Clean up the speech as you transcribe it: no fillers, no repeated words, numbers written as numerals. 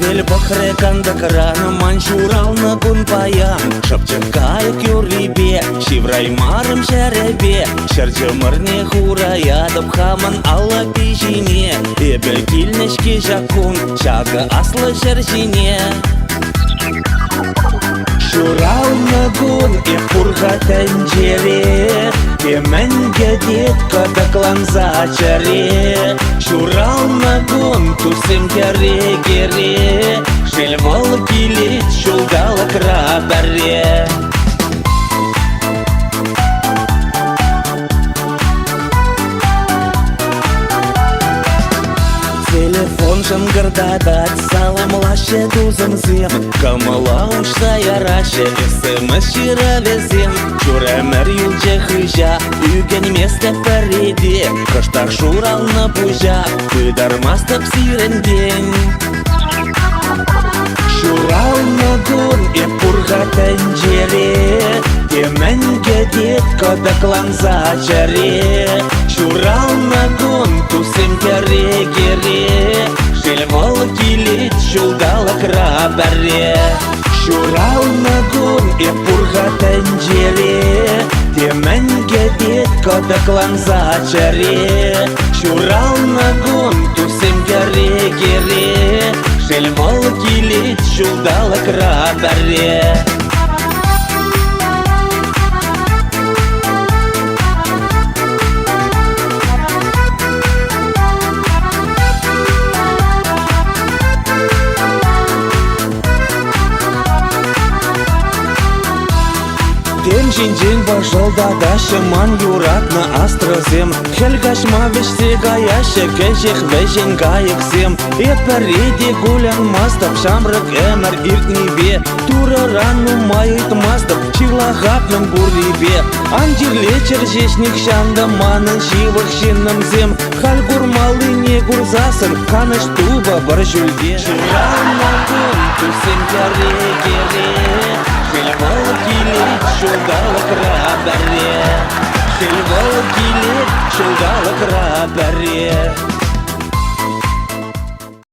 Вел бахре кандакарана манчурална кун паян Шапчакая кюрибе, шивраймарым шәребе Шарчымырне хурая дабхаман алла пижине Эбел килнешке жакун, шага аслы шәржине Шурална гун и пурга тәнжере Теменге дед кадаклан зачаре Шурална гун тусым кере-кере Шельвал килит шулдала крабаре Телефон шамгардадат саламлаще тузымзем Камалаушса яраше смс ширавезем Шурамер юлче хыжа үген месте переде Кыштар шурална пужа кыдармастап сиренден Шурална гун и пурга тәнжере Теменге дед кадаклан зачаре Шурална гун тусым кере-кере Шельвал килит шулдала крабаре Шурална гун и пурга тәнжере Теменге дед кадаклан зачаре Шурална гун тусым кере-кере Шельвал килит шулдала крабаре Жин-жин пошел да шаман юратна астрозем Хельгашма веште гаяше кешех вешен гаексем И переди гулян мастав шамрак эмер иртниве Тура рану майт мастав чилагапным бурибе Андирлечер жешник шанда манын шивых шинным зем Халь гурмалы не гурзасын каныш туба бар жүлде Шурална гун тусен кере-кере Шельвал килит шулдала крабаре Шельвал килит шулдала крабаре